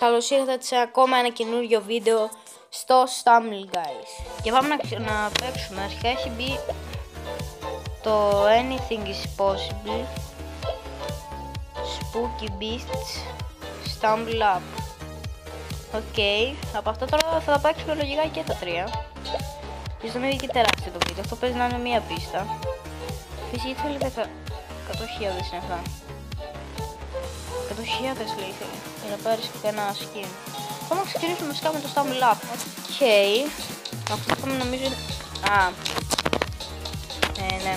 καλώς ήρθατε σε ακόμα ένα καινούριο βίντεο στο Stumble Guys. Και πάμε να παίξουμε. Αρχικά έχει μπει το Anything is Possible, Spooky Beasts, Stumble Up. Οκ, από αυτά τώρα θα παίξουμε λογικά και τα τρία. Πιστεύω είναι και τεράστιο το βίντεο, αυτό παίζει να είναι μία πίστα. Φυσικά θέλει 100.000 είναι αυτά. 100.000 λέει θέλει, για να πάρεις ένα skin. Πάμε να ξεκινήσουμε βασικά με το Stumble Up. Οκ, αυτό θα νομίζω είναι... ναι.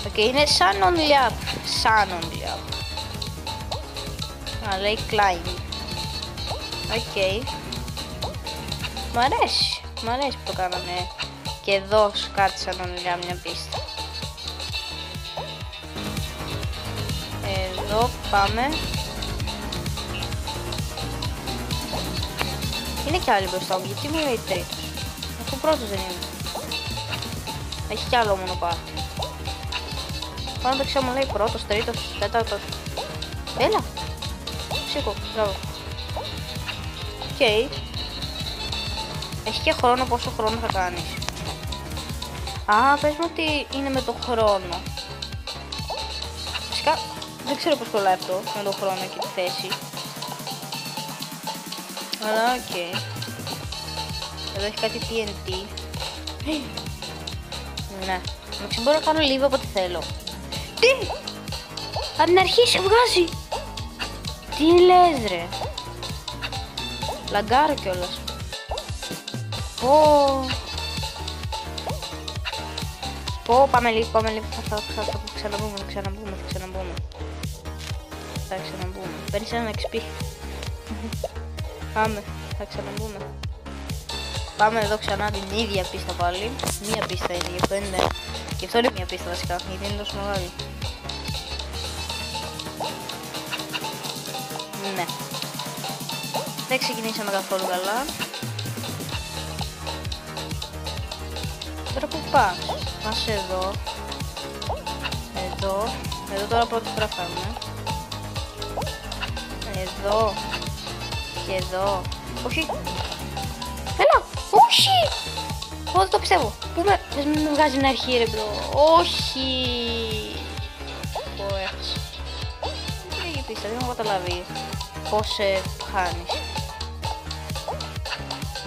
Οκ, είναι σαν only up. Σαν only up. Λέει climb. Οκ. Μ' αρέσει που το κάνανε. Και εδώ κάτι σαν only up μια πίστα. Εδώ πάμε. Είναι κι άλλοι μπροστά μου, γιατί μου λέει τρίτος. Αφού πρώτος δεν είναι. Έχει κι άλλο μονοπάτι. Πάνω το ξέρω μου λέει πρώτος, τρίτος, τέταρτος. Έλα. Σήκω, μπράβο. Οκ. Έχει και χρόνο, πόσο χρόνο θα κάνεις. Πες μου ότι είναι με το χρόνο. Φυσικά δεν ξέρω πώς κολλάει αυτό με το χρόνο και τη θέση. Αλλά οκ. Εδώ έχει κάτι TNT. Ναι. Εντάξει, μπορώ να κάνω λίγο από ό,τι θέλω. Τι! Από την αρχή σε βγάζει! Τι λες ρε! Λαγκάρω κιόλας. Πάμε λίγο. Θα ξαναμπούμε. Παίρνεις ένα XP. Πάμε, θα ξαναμπούμε. Πάμε εδώ ξανά την ίδια πίστα πάλι. Μία πίστα είναι, γι' αυτό είναι μία πίστα βασικά, γιατί είναι τόσο μεγάλη. Ναι. Δεν ξεκινήσαμε καθόλου καλά. Τώρα που πας? Πας εδώ. Εδώ τώρα πρώτη φορά φάμε. Εδώ. Και εδώ. Όχι. Έλα. Όχι. Δεν το πιστεύω. Πού με βγάζει να αρχή ρε μπρο. Όχι. Έχασα. Λίγη πίστα. Δεν έχω καταλάβει πώς χάνεις.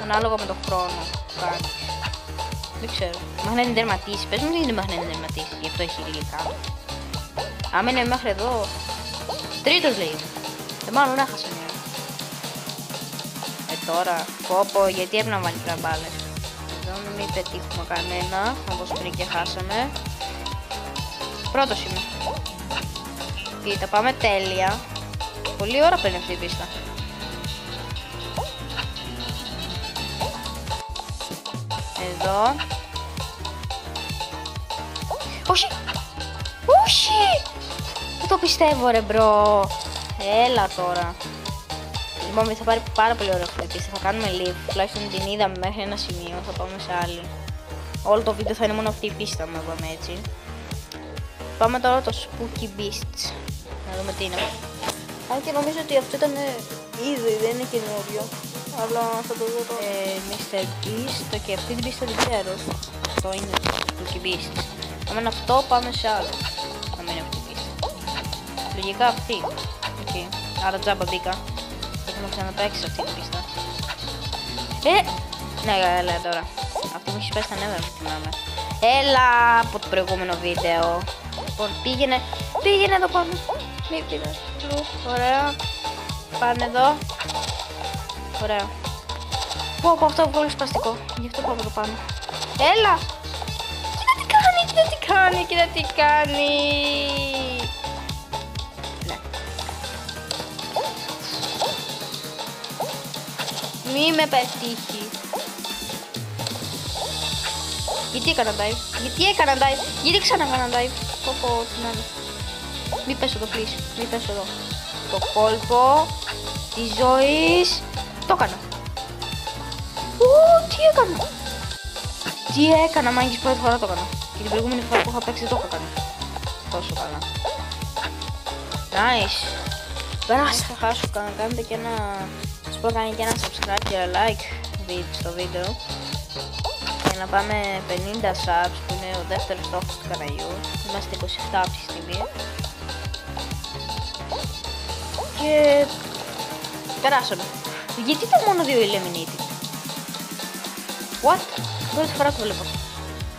Ανάλογα με τον χρόνο που κάνεις. Δεν ξέρω. Μάχνα είναι τερματίσει. Πες μου τι είναι μάχνα είναι τερματίσει. Γι' αυτό έχει λογικά. Άμα είναι μέχρι εδώ. Τρίτος λέει. Μάλλον έχασα μια. Τώρα. Γιατί έπρεπε να βάλει τραμπάλες. Εδώ μην πετύχουμε κανένα. Όπως πριν και χάσαμε. Πρώτος είμαι. Κοίτα, πάμε τέλεια. Πολύ ώρα παίρνει αυτή η πίστα. Εδώ. Όχι! Δεν το πιστεύω ρε μπρο. Έλα τώρα. Λοιπόν, θα πάρει πάρα πολύ ωραία αυτή η πίστα. Θα κάνουμε live. Τουλάχιστον την είδαμε μέχρι ένα σημείο. Θα πάμε σε άλλη. Όλο το βίντεο θα είναι μόνο αυτή η πίστα, να πάμε έτσι. Πάμε τώρα το Spooky Beasts. Να δούμε τι είναι. Αν και νομίζω ότι αυτό ήταν ήδη, δεν είναι καινούριο. Αλλά θα το δω τώρα. Mr. Beast. Και αυτή την πίστα δεν ξέρω. Αυτό είναι το Spooky Beasts. Αν είναι αυτό, πάμε σε άλλο. Να μην είναι αυτή η πίστα. Λογικά αυτή. Okay. Άρα τζάμπα μπήκα. Έχουμε ξαναπαίξει αυτή την πίστα. Ναι, έλα τώρα. Αυτή μου έχει πέσει τα νεύρα, θυμάμαι. Έλα από το προηγούμενο βίντεο. Λοιπόν, πήγαινε εδώ πάνω. Μην πήγαινε. Ωραία. Πάνε εδώ. Ωραία. Αυτό είναι πολύ σπαστικό. Γι' αυτό πάω εδώ πάνω. Έλα! Κοίτα τι κάνει. Ναι. Μη με πετύχει. Γιατί έκανα dive. Γιατί ξανά έκανα dive. Τι να είναι. Μη πέσω εδώ please. Μη πέσω εδώ. Το κόλπο της ζωής. Το έκανα. Τι έκανα. Μάγκης πρώτη φορά το έκανα. Και την προηγούμενη φορά που είχα παίξει δεν το είχα κάνει τόσο καλά. Nice. Περάστε, θα χάσω, κάνετε και ένα, σας πω, κάνει και ένα subscribe και ένα like στο βίντεο για να πάμε 50 subs που είναι ο δεύτερος στόχος του καναλιού. Είμαστε 27 αυτή τη στιγμή και περάσαμε. Γιατί ήταν μόνο 2 Eliminated? What? Πρώτη φορά το βλέπω.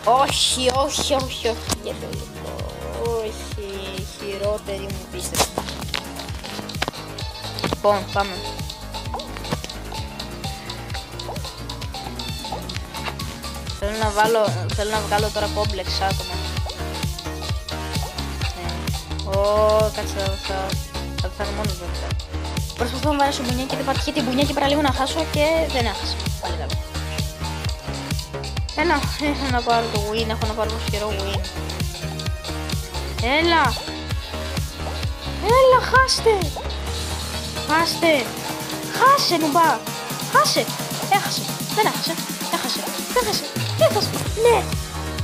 Όχι, για το λίγο. Όχι, χειρότερη μου πίστευα. Λοιπόν, πάμε. Θέλω να βγάλω τώρα complex άτομα. Κάτσε, θα πεθάνω μόνος βέβαια. Προσπαθώ να βάλω μπουνιά και δεν πατήχε την μπουνιά και παραλίγο να χάσω και δεν έχασα. Πάλι καλά. Έλα, έχω να πάρω το win, έχω να πάρω τόσο καιρό win. Έλα, χάσε νουμπά, χάσε, έχασε, δεν έχασε,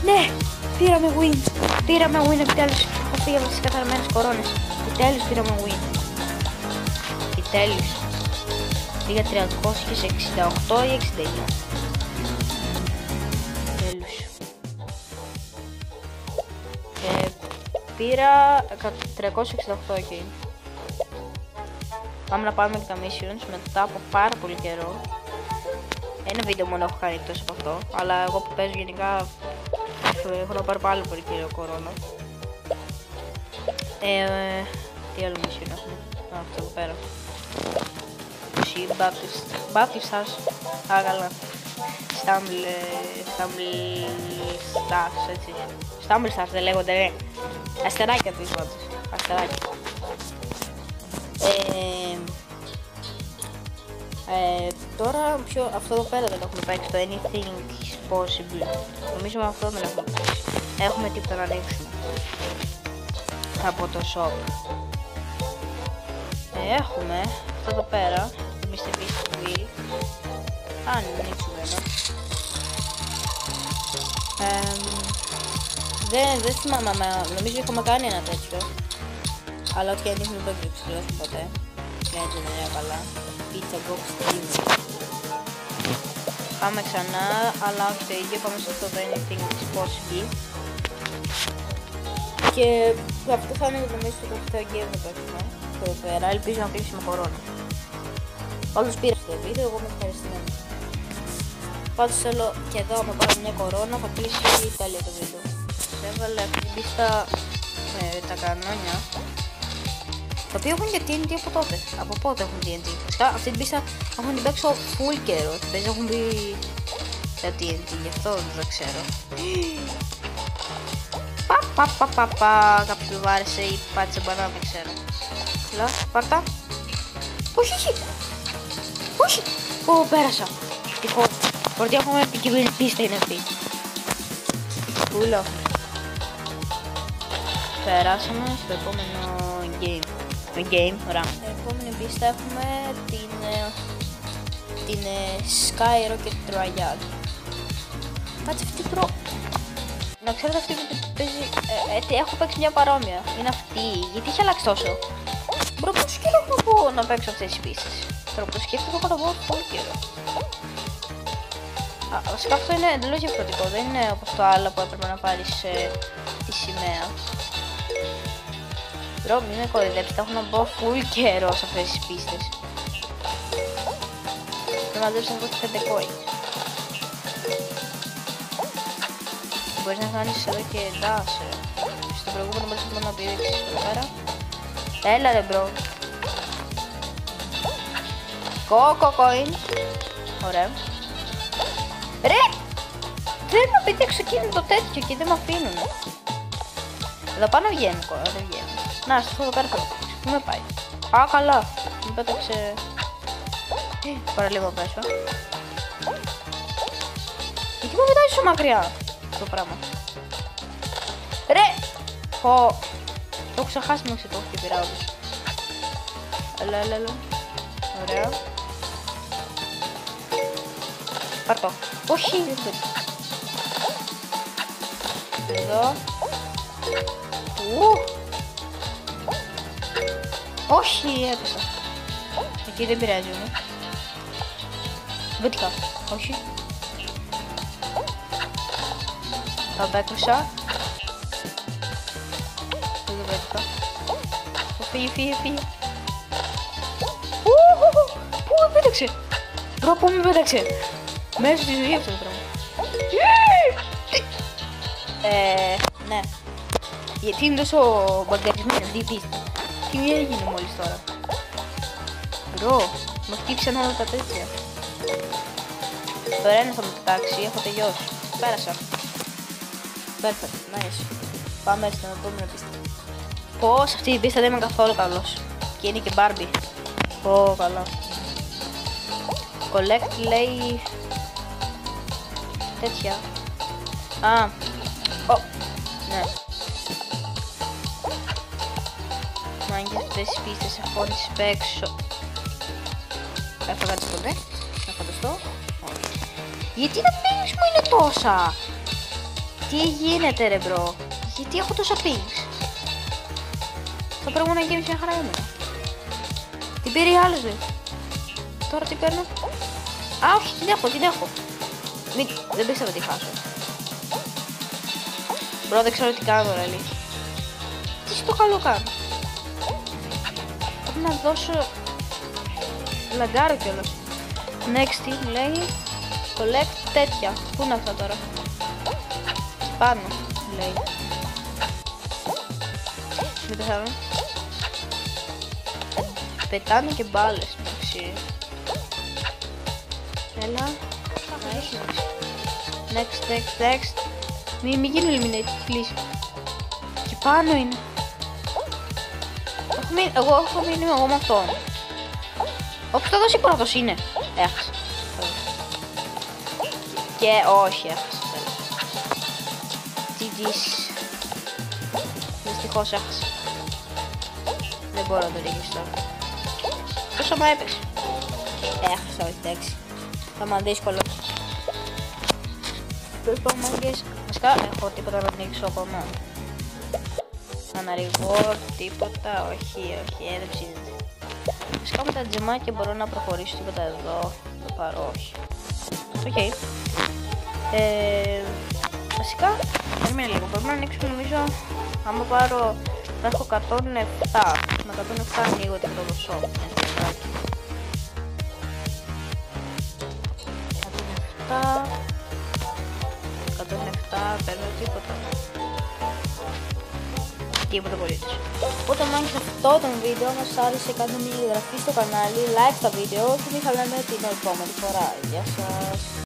ναι, πήραμε win επιτέλους, έχω φύγει από τις καθαρμένες κορώνες, επιτέλους πήραμε win, επιτέλους, πήγα 368 ή 69, επιτέλους, πήρα 368 εκεί. Πάμε να πάρουμε και τα missions μετά από πάρα πολύ καιρό. Ένα βίντεο μόνο έχω κάνει εκτός από αυτό, αλλά εγώ που παίζω γενικά έχω να πάρω πάρα πολύ καιρό κορώνα. Τι άλλο mission έχουμε? Αυτό εδώ πέρα. Battle Stars. Καλά. Stars, έτσι. Stumble Stars δεν λέγονται, ναι. Αστεράκια τους πάντως. Αστεράκια. Τώρα αυτό εδώ πέρα δεν έχουμε παίξει, το Anything is Possible. Νομίζω με αυτό δεν έχουμε παίξει. Έχουμε τίποτα να ανοίξουμε από το shop. Έχουμε αυτό εδώ πέρα, το Mr. Beast Wheel. Αν ανοίξουμε εδώ. Δεν θυμάμαι, νομίζω έχουμε κάνει ένα τέτοιο. Αλλά ό,τι αν έχουμε δεν ξυλώσουμε ποτέ. Έτσι δεν είναι καλά. Pizza Box Dream. Πάμε ξανά, αλλά όχι το ίδιο, πάμε σε αυτό το Anything is Possible. Και αυτό θα είναι νομίζω το τελευταίο game που έχουμε εδώ πέρα, ελπίζω να κλείσει με κορώνα. Όντως πήρα στο βίντεο, εγώ είμαι ευχαριστημένη. Πάντως θέλω και εδώ με πάρω μια κορώνα, θα κλείσει τέλεια το βίντεο. Έβαλε αυτή την πίστα με τα κανόνια, τα οποία έχουν και TNT από τότε. Από πότε έχουν TNT? Φυσικά αυτή την πίστα έχουν την παίξω full καιρό. Την παίζει έχουν μπει τα TNT, γι' αυτό δεν ξέρω. Κάποιος του βάρεσε ή πάτησε μπανάνα, δεν ξέρω. Λα, πάρτα. Όχι. Πέρασα. Τυχώς. Πρώτη έχουμε επικίνδυνη πίστα είναι αυτή. Πούλο. Περάσαμε στο επόμενο game. Ωραία. Επόμενη πίστα έχουμε την Sky Rocket Royale. Κάτσε αυτή να ξέρετε αυτή που παίζει, έχω παίξει μια παρόμοια. Είναι αυτή, γιατί έχει αλλάξει τόσο? Μπορώ πόσο καιρό έχω να παίξω αυτές τις πίστες. Τώρα που το σκέφτομαι έχω να πω πολύ καιρό. Βασικά αυτό είναι εντελώς διαφορετικό, δεν είναι όπως το άλλο που έπρεπε να πάρεις τη σημαία. Μπρο, μην με κοροϊδέψετε, έχω να μπω full καιρό σε αυτές τις πίστες. Πρέπει να μαζέψω αυτό τις 5 coins. Μπορείς να κάνεις εδώ και dash. Στο προηγούμενο μπορείς μόνο να πηδήξεις εδώ πέρα. Έλα ρε μπρο. Κόκο coin. Ωραία. Ρε! Θέλω να πηδήξω εκείνο το τέτοιο και δεν με αφήνουν. Εδώ πάνω βγαίνουν, δεν βγαίνουν. Να, στο εδώ πέρα θέλω. Πού με πάει? Α, καλά. Μου πέταξε... Πάρα λίγο πέσω. Γιατί μου πετάει τόσο μακριά το πράγμα? Ρε! Το έχω ξεχάσει μέχρι το έχω και πειρά όντως. Έλα. Ωραία. Πάρ' το. Όχι! Εδώ. Όχι, έπεσα. Εκεί δεν πειράζει όμως. Βέτικα, όχι. Τα πέτρωσα. Δεν το πέτυχα. Φύγε. Πού με πέταξε. Μπρο, πού με πέταξε. Μέσα στη ζωή αυτό το πράγμα. Ναι. Γιατί είναι τόσο μπαγκαρισμένη αυτή η πίστη. Τι έγινε μόλις τώρα. Μπρο, με χτύπησαν όλα τα τέτοια. Τώρα ένα θα με πετάξει, έχω τελειώσει. Πέρασα. Perfect, nice. Πάμε στην επόμενη πίστα. Πως αυτή η πίστα δεν είμαι καθόλου καλός. Και είναι και Barbie. Πω καλά. Collect λέει... τέτοια. Α. Ναι. Μάγκες αυτές τις πίστες έχω τις παίξω. Έφαγα τις ποτέ. Να φανταστώ. Όχι. Γιατί τα pings μου είναι τόσα. Τι γίνεται ρε μπρο. Γιατί έχω τόσα pings. Το προηγούμενο game μια χαρά έμενα. Την πήρε η άλλος λέει. Τώρα τι παίρνω. Α όχι την έχω. Δεν πίστευα τι χάσω. Μπρο δεν ξέρω τι κάνω ρε λέει. Τι στο καλό κάνω. Πρέπει να δώσω... λαγκάρω κιόλας. Next τι λέει. Collect τέτοια. Πού είναι αυτά τώρα. Πάνω λέει. Δεν πεθάνω. Πετάνε και μπάλες μεταξύ. Έλα. Next. Μην γίνει eliminate, please. Και πάνω είναι. Εγώ έχω μείνει εγώ με αυτόν. Όπως θα δώσει πρώτος είναι. Έχασα. Και όχι έχασα. GG's. Δυστυχώς έχασα. Δεν μπορώ να το ρίξω τώρα. Πόσο μου έπαιξε. Έχασα, όχι εντάξει. Θα είμαι δύσκολο. Πώς πάω μάγκες. Βασικά έχω τίποτα να πνίξω ακόμα. Αναρριγόρ, τίποτα, όχι, δεν ψήνεται. Βασικά με τα τζεμάκια μπορώ να προχωρήσω τίποτα εδώ. Το πάρω, όχι. Οκ. Βασικά, περίμενε λίγο, πρέπει να ανοίξουμε νομίζω. Άμα πάρω, θα έχω 107. Με 107 ανοίγω την πρωτοσό. 107, παίρνω τίποτα. Τίποτα απολύτως. Οπότε μάγκες αυτό το βίντεο, αν σας άρεσε κάντε μια εγγραφή στο κανάλι, like το βίντεο και μη χαλάμε την επόμενη φορά. Γεια σας.